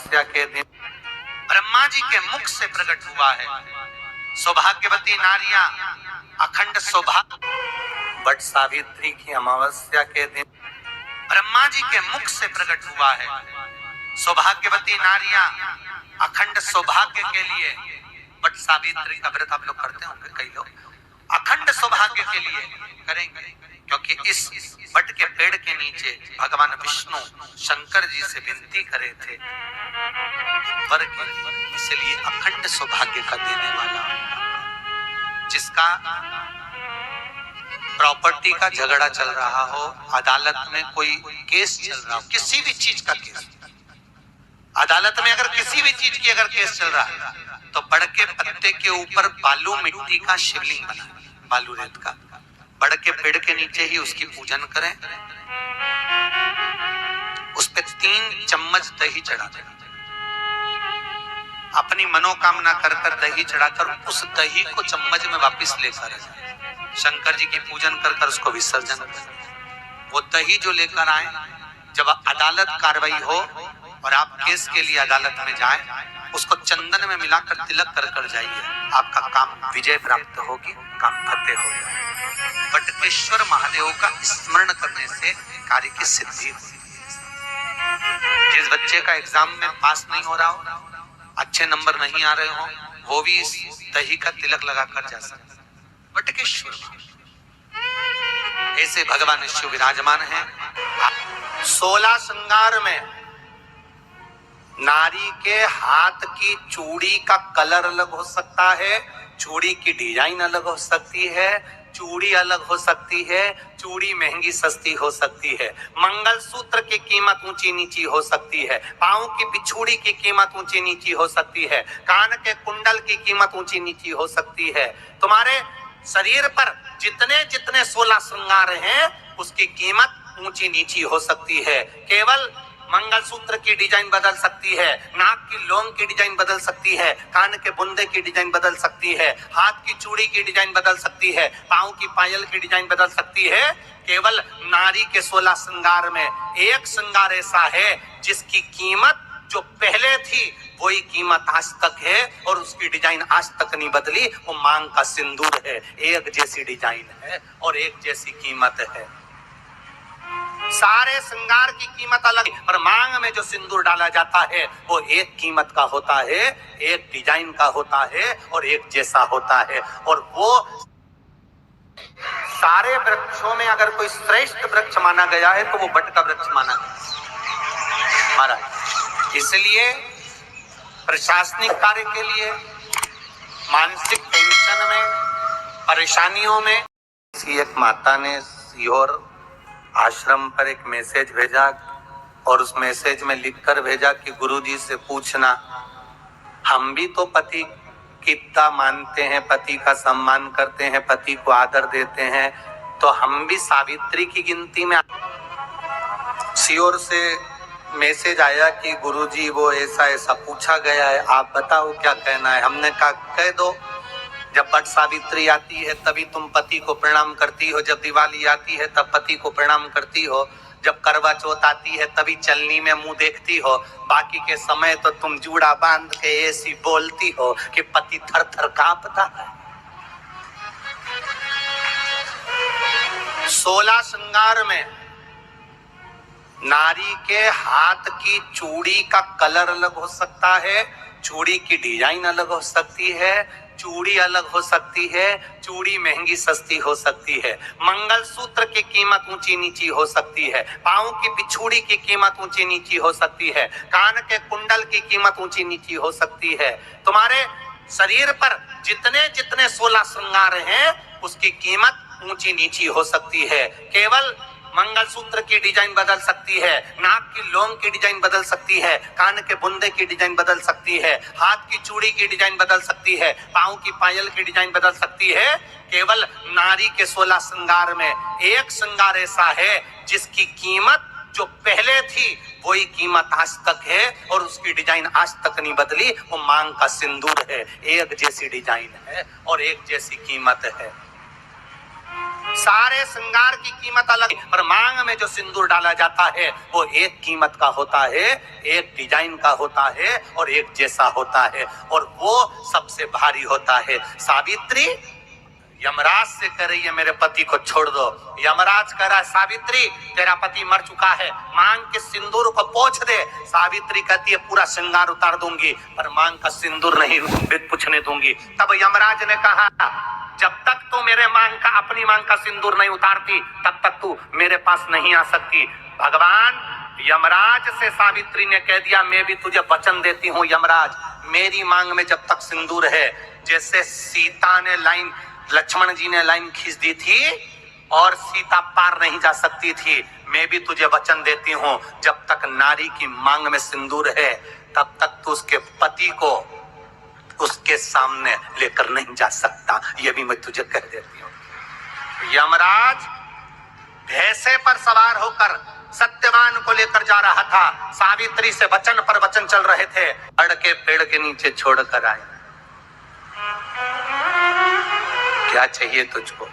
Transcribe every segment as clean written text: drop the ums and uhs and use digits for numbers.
अमावस्या के दिन ब्रह्मा जी के मुख से प्रकट हुआ है। सौभाग्यवती नारियां अखंड सौभाग्य। वट सावित्री की अमावस्या के दिन ब्रह्मा जी के मुख से प्रकट हुआ है। सौभाग्यवती नारियां अखंड सौभाग्य के लिए वट सावित्री का व्रत आप लोग करते होंगे, कई लोग अखंड सौभाग्य के लिए करेंगे, क्योंकि इस वट के पेड़ के नीचे भगवान विष्णु शंकर जी से विनती करे थे वर की, इसलिए अखंड सौभाग्य का देने वाला, जिसका प्रॉपर्टी का झगड़ा चल रहा हो, अदालत में कोई केस चल रहा हो, किसी भी चीज का केस, अदालत में अगर किसी भी चीज की अगर केस चल रहा है तो बड़ के पत्ते के ऊपर बालू मिट्टी का शिवलिंग बना, बालू रेत का, बड़ के पेड़ के नीचे ही उसकी पूजन करें, उस पे 3 चम्मच दही चढ़ा दें, अपनी मनोकामना कर कर दही चढ़ाकर उस दही को चम्मच में वापस लेकर शंकर जी की पूजन कर कर उसको विसर्जन करें। वो दही जो लेकर आए, जब अदालत कार्रवाई हो और आप केस के लिए अदालत में जाएं, उसको चंदन में मिलाकर तिलक कर कर जाइए, आपका काम विजय प्राप्त होगी, काम फतेह हो जाए। वटकेश्वर महादेव का स्मरण करने से कार्य की सिद्धि होती है। जिस बच्चे का एग्जाम में पास नहीं हो रहा हो, अच्छे नंबर नहीं आ रहे हो, वो भी इस दही का तिलक लगाकर जा सकते। वटकेश्वर ऐसे भगवान शिव विराजमान हैं। 16 श्रृंगार में नारी के हाथ की चूड़ी का कलर अलग हो सकता है, चूड़ी की डिजाइन अलग हो सकती है, चूड़ी अलग हो सकती है, चूड़ी महंगी सस्ती हो सकती है, मंगलसूत्र की कीमत ऊंची नीची हो सकती है, पांव की बिछुड़ी की कीमत ऊंची नीची हो सकती है, कान के कुंडल की कीमत ऊंची नीची हो सकती है। तुम्हारे शरीर पर जितने जितने 16 श्रृंगार हैं उसकी कीमत ऊंची नीची हो सकती है। केवल मंगलसूत्र की डिजाइन बदल सकती है, नाक की लौंग की डिजाइन बदल सकती है, कान के बुंदे की डिजाइन बदल सकती है, हाथ की चूड़ी की डिजाइन बदल सकती है, पांव की पायल की डिजाइन बदल सकती है। केवल नारी के 16 श्रृंगार में एक श्रृंगार ऐसा है जिसकी कीमत जो पहले थी वही कीमत आज तक है और उसकी डिजाइन आज तक नहीं बदली। वो मांग का सिंदूर है, एक जैसी डिजाइन है और एक जैसी कीमत है। सारे श्रृंगार की कीमत अलग, पर मांग में जो सिंदूर डाला जाता है वो एक कीमत का होता है, एक डिजाइन का होता है और एक जैसा होता है। और वो सारे वृक्षों में अगर कोई श्रेष्ठ वृक्ष माना गया है तो वो वट का वृक्ष माना गया महाराज। इसलिए प्रशासनिक कार्य के लिए, मानसिक टेंशन में, परेशानियों में, किसी एक माता ने सीहोर आश्रम पर एक मैसेज भेजा और उस मैसेज में लिखकर भेजा कि गुरुजी से पूछना, हम भी तो पति कितना मानते हैं, पति का सम्मान करते हैं, पति को आदर देते हैं, तो हम भी सावित्री की गिनती में। सीहोर से मैसेज आया कि गुरुजी वो ऐसा ऐसा पूछा गया है, आप बताओ क्या कहना है। हमने कहा कह दो, जब वट सावित्री आती है तभी तुम पति को प्रणाम करती हो, जब दिवाली आती है तब पति को प्रणाम करती हो, जब करवा चौथ आती है तभी चलनी में मुंह देखती हो, बाकी के समय तो तुम जूड़ा बांध के ऐसी बोलती हो कि पति थर थर कांपता है। 16 श्रृंगार में नारी के हाथ की चूड़ी का कलर अलग हो सकता है, चूड़ी की डिजाइन अलग हो सकती है, चूड़ी अलग हो सकती है, चूड़ी महंगी सस्ती हो सकती है, मंगलसूत्र की कीमत ऊंची नीची हो सकती है, पांव की बिछुड़ी की कीमत ऊंची नीची हो सकती है, कान के कुंडल की कीमत ऊंची नीची हो सकती है। तुम्हारे शरीर पर जितने जितने 16 श्रृंगार हैं उसकी कीमत ऊंची नीची हो सकती है। केवल मंगलसूत्र की डिजाइन बदल सकती है, नाक की लौंग की डिजाइन बदल सकती है, कान के बुंदे की डिजाइन बदल सकती है, हाथ की चूड़ी की डिजाइन बदल सकती है, पांव की पायल की डिजाइन बदल सकती है। केवल नारी के 16 श्रृंगार में एक श्रृंगार ऐसा है जिसकी कीमत जो पहले थी वही कीमत आज तक है और उसकी डिजाइन आज तक नहीं बदली। वो मांग का सिंदूर है, एक जैसी डिजाइन है और एक जैसी कीमत है। सारे श्रृंगार की कीमत अलग, पर मांग में जो सिंदूर डाला जाता है वो एक कीमत का होता है, एक डिजाइन का होता है और एक जैसा होता है, और वो सबसे भारी होता है। सावित्री यमराज से कह रही है मेरे पति को छोड़ दो। यमराज कह रहा है सावित्री तेरा पति मर चुका है, मांग के सिंदूर को पोंछ दे। सावित्री कहती है पूरा श्रृंगार उतार दूंगी पर मांग का सिंदूर नहीं पूछने दूंगी। तब यमराज ने कहा जब तक तू मेरे मांग का अपनी मांग का सिंदूर नहीं उतारती तब तक तू मेरे पास नहीं आ सकती। भगवान यमराज से सावित्री ने कह दिया मैं भी तुझे वचन देती हूँ यमराज, मेरी मांग में जब तक सिंदूर है, जैसे सीता ने लाइन लक्ष्मण जी ने लाइन खींच दी थी और सीता पार नहीं जा सकती थी, मैं भी तुझे वचन देती हूँ जब तक नारी की मांग में सिंदूर है तब तक तू उसके पति को उसके सामने लेकर नहीं जा सकता, ये भी मैं तुझे कह देती हूँ। यमराज भैंसे पर सवार होकर सत्यवान को लेकर जा रहा था, सावित्री से वचन पर वचन चल रहे थे, अड़ के पेड़ के नीचे छोड़कर आए। क्या चाहिए तुझको,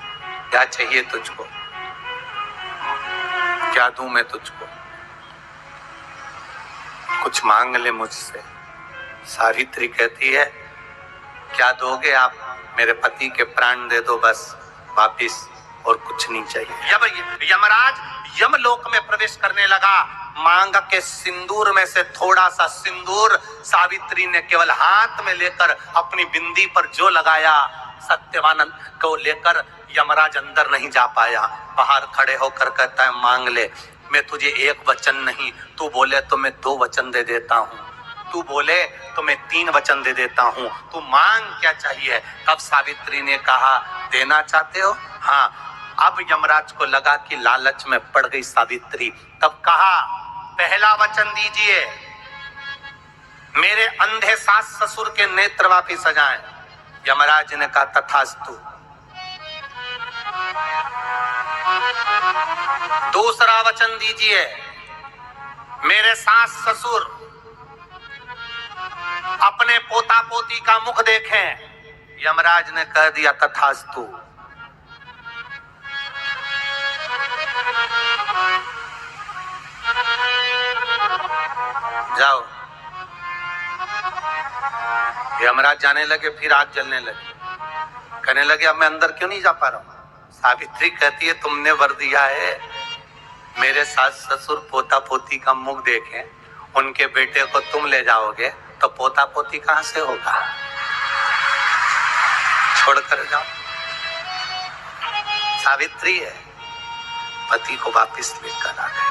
क्या चाहिए तुझको, क्या दूं मैं तुझको, कुछ मांग ले मुझसे। सावित्री कहती है क्या दोगे आप, मेरे पति के प्राण दे दो बस वापिस, और कुछ नहीं चाहिए। जब यमराज यमलोक में प्रवेश करने लगा, मांग के सिंदूर में से थोड़ा सा सिंदूर सावित्री ने केवल हाथ में लेकर अपनी बिंदी पर जो लगाया, सत्यवान को लेकर यमराज अंदर नहीं जा पाया। बाहर खड़े होकर कहता है मांग ले, मैं तुझे एक वचन नहीं, तू बोले तो मैं 2 वचन दे देता हूँ, तू बोले तो मैं 3 वचन दे देता हूँ, तू मांग क्या चाहिए। तब सावित्री ने कहा देना चाहते हो, हाँ। अब यमराज को लगा कि लालच में पड़ गई सावित्री, तब कहा पहला वचन दीजिए, मेरे अंधे सास ससुर के नेत्र वापिस आ जाएं। यमराज ने कहा तथास्तु। दूसरा वचन दीजिए, मेरे सास ससुर अपने पोता पोती का मुख देखें। यमराज ने कह दिया तथास्तु। जाओ। यमराज जाने लगे, फिर आग जलने लगे, कहने लगे अब मैं अंदर क्यों नहीं जा पा रहा हूं। सावित्री कहती है तुमने वर दिया है मेरे सास ससुर पोता पोती का मुख देखें, उनके बेटे को तुम ले जाओगे तो पोता पोती कहां से होगा, छोड़कर जाओ। सावित्री है, पति को वापिस लेकर आ गए।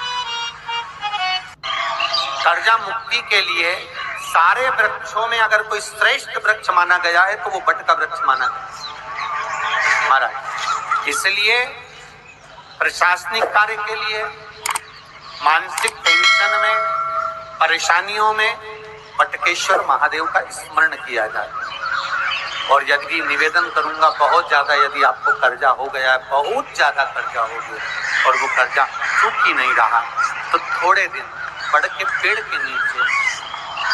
कर्जा मुक्ति के लिए सारे वृक्षों में अगर कोई श्रेष्ठ वृक्ष माना गया है तो वो बट का वृक्ष माना गया महाराज। इसलिए प्रशासनिक कार्य के लिए, मानसिक टेंशन में, परेशानियों में बटकेश्वर महादेव का स्मरण किया जाए। और यदि निवेदन करूंगा बहुत ज्यादा, यदि आपको कर्जा हो गया है, बहुत ज्यादा कर्जा हो गया और वो कर्जा चूक ही नहीं रहा, तो थोड़े दिन बड़ के पेड़ के नीचे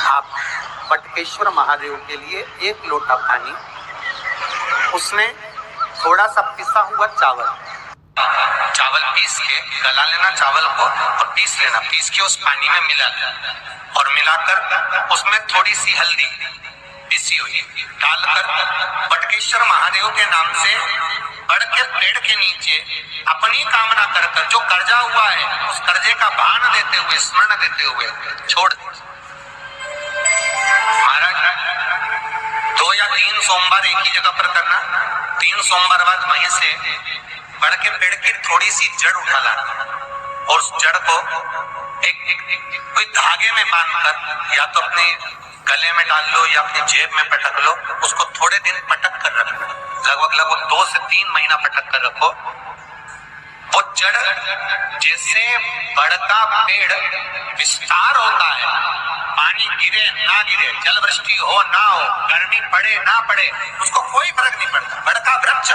आप बटकेश्वर महादेव के लिए 1 लोटा पानी, उसमें थोड़ा सा पिसा हुआ चावल पीस के गला लेना चावल को और पीस लेना, पीस के उस पानी में मिला लेना और मिलाकर उसमें थोड़ी सी हल्दी पिसी हुई डालकर बटकेश्वर महादेव के नाम से बड़ के पेड़ के नीचे अपनी कामना कर जो कर्जा हुआ है उस कर्जे का भान देते हुए, स्मरण देते हुए छोड़ दे। महाराज 2 या 3 सोमवार एक ही जगह पर करना, 3 सोमवार बाद वहीं से बड़ के पेड़ की थोड़ी सी जड़ उठा लाना और उस जड़ को कोई धागे में बांधकर या तो अपने गले में डाल लो या अपनी जेब में पटक लो, उसको थोड़े दिन पटक कर रखो, लगभग 2 से 3 महीना पटक कर रखो। वो जड़ जैसे बड़का पेड़ विस्तार होता है, पानी गिरे ना गिरे, जल वृष्टि हो ना हो, गर्मी पड़े ना पड़े, उसको कोई फर्क नहीं पड़ता। बड़का वृक्ष